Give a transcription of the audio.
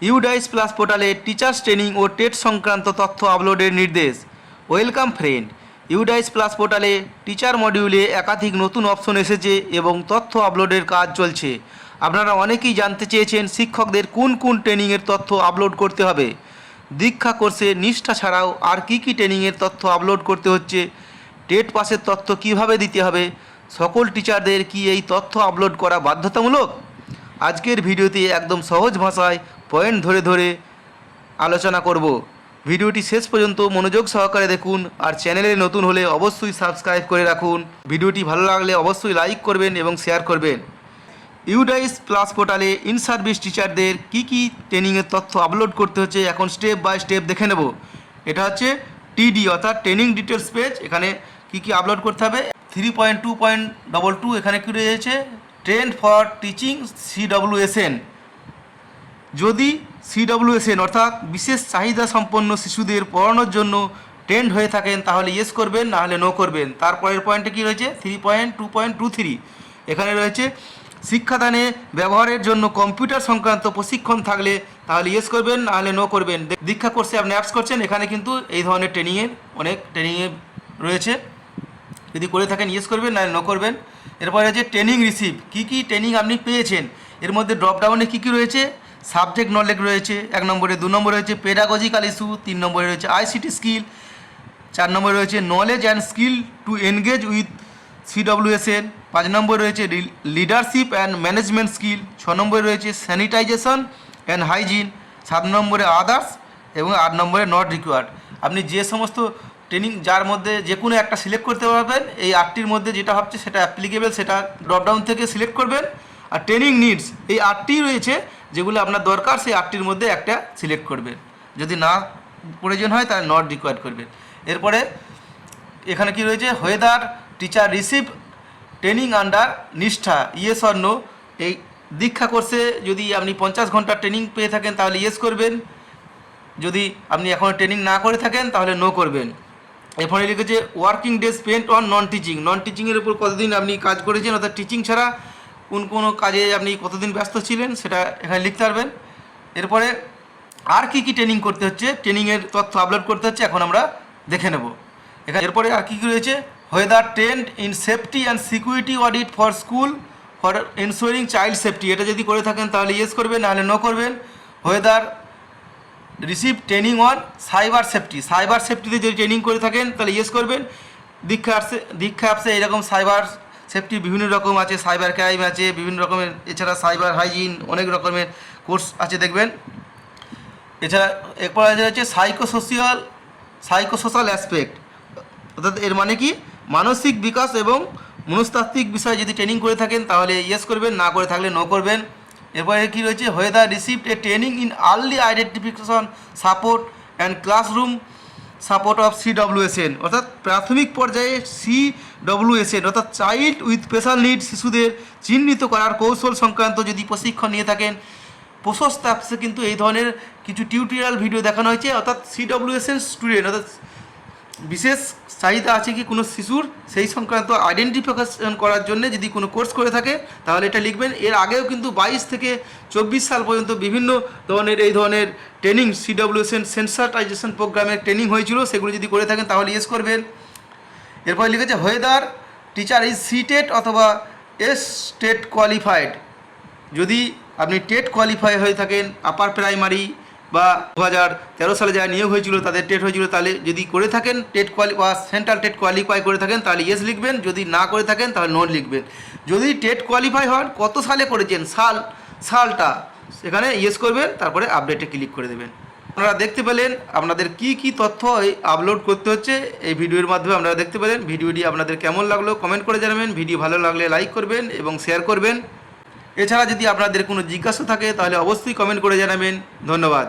UDISE plus পোর্টালে teachers training ও TET সংক্রান্ত তথ্য আপলোডের নির্দেশ। ওয়েলকাম ফ্রেন্ড, ইউডাইস প্লাস পোর্টালে টিচার মডিউলে একাধিক নতুন অপশন এসেছে এবং তথ্য আপলোডের কাজ চলছে। আপনারা অনেকেই জানতে চেয়েছেন শিক্ষকদের কোন কোন ট্রেনিংয়ের তথ্য আপলোড করতে হবে, দীক্ষা কোর্সে নিষ্ঠা ছাড়াও আর কি কি ট্রেনিংয়ের তথ্য আপলোড করতে হচ্ছে, টেট পাসের তথ্য কিভাবে দিতে হবে, সকল টিচারদের কি এই তথ্য আপলোড করা বাধ্যতামূলক। আজকের ভিডিওতে একদম সহজ ভাষায় পয়েন্ট ধরে ধরে আলোচনা করব। ভিডিওটি শেষ পর্যন্ত মনোযোগ সহকারে দেখুন, আর চ্যানেলে নতুন হলে অবশ্যই সাবস্ক্রাইব করে রাখুন। ভিডিওটি ভালো লাগলে অবশ্যই লাইক করবেন এবং শেয়ার করবেন। ইউডাইস প্লাস পোর্টালে ইন সার্ভিস টিচারদের কী কী ট্রেনিংয়ের তথ্য আপলোড করতে হচ্ছে এখন স্টেপ বাই স্টেপ দেখে নেব। এটা হচ্ছে টিডি অর্থাৎ ট্রেনিং ডিটেলস পেজ। এখানে কী কী আপলোড করতে হবে 3.2.22 এখানে কী রয়েছে, ট্রেন্ড ফর টিচিং CWSN। যদি CWSN অর্থাৎ বিশেষ চাহিদা সম্পন্ন শিশুদের পড়ানোর জন্য ট্রেন্ড হয়ে থাকেন তাহলে ইয়েস করবেন, না হলে নো করবেন। তারপরের পয়েন্টে কী রয়েছে 3.2.23 এখানে রয়েছে শিক্ষাদানে ব্যবহারের জন্য কম্পিউটার সংক্রান্ত প্রশিক্ষণ থাকলে তাহলে ইয়েস করবেন, না হলে নো করবেন। দীক্ষা কোর্সে আপনি অ্যাপস করছেন, এখানে কিন্তু এই ধরনের ট্রেনিংয়ের অনেক ট্রেনিংয়ে রয়েছে। যদি করে থাকেন ইয়েস করবেন, না হলে নো করবেন। এরপরে আছে ট্রেনিং রিসিভ, কী কী ট্রেনিং আপনি পেয়েছেন। এর মধ্যে ড্রপডাউনে কী কী রয়েছে, সাবজেক্ট নলেজ রয়েছে 1 নম্বরে, 2 নম্বরে রয়েছে পেডাগজিক্যাল ইস্যু, 3 নম্বরে রয়েছে ICT স্কিল, 4 নম্বরে রয়েছে knowledge and skill to engage with CWSN, 5 নম্বরে রয়েছে লিডারশিপ অ্যান্ড ম্যানেজমেন্ট স্কিল, 6 নম্বরে রয়েছে স্যানিটাইজেশন অ্যান্ড হাইজিন, 7 নম্বরে আদার্স এবং 8 নম্বরে নট রিকোয়ার্ড। আপনি যে সমস্ত ট্রেনিং যার মধ্যে যে কোনো একটা সিলেক্ট করতে পারবেন। এই 8টির মধ্যে যেটা ভাবছে সেটা অ্যাপ্লিকেবল সেটা ড্রপডাউন থেকে সিলেক্ট করবেন। আর ট্রেনিং নিডস এই 8টি রয়েছে যেগুলো আপনার দরকার, সেই 8টির মধ্যে একটা সিলেক্ট করবেন। যদি না প্রয়োজন হয় তাহলে নট রিকোয়ার্ড করবেন। এরপরে এখানে কি রয়েছে, whether teacher receive training under নিষ্ঠা, ইয়েস অর নো। এই দীক্ষা কোর্সে যদি আপনি 50 ঘন্টার ট্রেনিং পেয়ে থাকেন তাহলে ইয়েস করবেন, যদি আপনি এখনও ট্রেনিং না করে থাকেন তাহলে নো করবেন। এরপরে লিখেছে working day spent on non teaching, non টিচিংয়ের উপর কতদিন আপনি কাজ করেছেন, অর্থাৎ টিচিং ছাড়া কোনো কাজে আপনি কতদিন ব্যস্ত ছিলেন সেটা এখানে লিখতে পারবেন। এরপরে আর কি কি ট্রেনিং করতে হচ্ছে, ট্রেনিংয়ের তথ্য আপলোড করতে হচ্ছে, এখন আমরা দেখে নেব। এরপরে আর কী কী রয়েছে, whether trend in safety and security audit for school for ensuring child safety, এটা যদি করে থাকেন তাহলে ইয়েস করবেন, নাহলে নো করবেন। Whether receive training on cyber safety, cyber সেফটিতে যদি ট্রেনিং করে থাকেন তাহলে ইয়েস করবেন। দীক্ষা অ্যাপসে এরকম সাইবার সেফটি বিভিন্ন রকম আছে, সাইবার ক্রাইম আছে বিভিন্ন রকমের, এছাড়া সাইবার হাইজিন অনেক রকমের কোর্স আছে দেখবেন। এছাড়া এরপর হচ্ছে সাইকোসোশ্যাল অ্যাসপেক্ট, অর্থাৎ এর মানে কি মানসিক বিকাশ এবং মনস্তাত্ত্বিক বিষয়ে যদি ট্রেনিং করে থাকেন তাহলে ইয়েস করবেন, না করে থাকলে নো করবেন। এরপরে কী রয়েছে, whether received a training in early identification support and classroom support of CWSN, অর্থাৎ প্রাথমিক পর্যায়ে CWSN অর্থাৎ চাইল্ড উইথ স্পেশাল নিড শিশুদের চিহ্নিত করার কৌশল সংক্রান্ত যদি প্রশিক্ষণ নিয়ে থাকেন। প্রশস্ত অ্যাপসে কিন্তু এই ধরনের কিছু টিউটোরিয়াল ভিডিও দেখানো হয়েছে, অর্থাৎ CWSN স্টুডেন্ট অর্থাৎ বিশেষ চাহিদা আছে কি কোনো শিশুর, সেই সংক্রান্ত আইডেন্টিফিকেশন করার জন্য যদি কোনো কোর্স করে থাকে তাহলে এটা লিখবেন। এর আগেও কিন্তু 22 থেকে 24 সাল পর্যন্ত বিভিন্ন ধরনের এই ধরনের ট্রেনিং CWSN সেন্সাটাইজেশন প্রোগ্রামের ট্রেনিং হয়েছিল, সেগুলো যদি করে থাকেন তাহলে ইয়েস করবেন। এরপরে লিখেছে হোয়েদার টিচার ইজ সিটেট অথবা টেট কোয়ালিফাইড, যদি আপনি টেট কোয়ালিফাই হয়ে থাকেন, আপার প্রাইমারি বা 2013 সালে যারা নিয়োগ হয়েছিল তাদের টেট হয়েছিল, তাহলে যদি করে থাকেন বা সেন্ট্রাল টেট কোয়ালিফাই করে থাকেন তাহলে ইয়েস লিখবেন, যদি না করে থাকেন তাহলে নো লিখবেন। যদি টেট কোয়ালিফাই হন কত সালে করেছেন সালটা সেখানে ইয়েস করবেন, তারপরে আপডেটে ক্লিক করে দেবেন। আপনারা দেখতে পেলেন আপনাদের কি কি তথ্য আপলোড করতে হচ্ছে এই ভিডিওর মাধ্যমে আপনারা দেখতে পেলেন। ভিডিওটি আপনাদের কেমন লাগলো কমেন্ট করে জানাবেন, ভিডিও ভালো লাগলে লাইক করবেন এবং শেয়ার করবেন। এছাড়া যদি আপনাদের কোনো জিজ্ঞাসা থাকে তাহলে অবশ্যই কমেন্ট করে জানাবেন। ধন্যবাদ।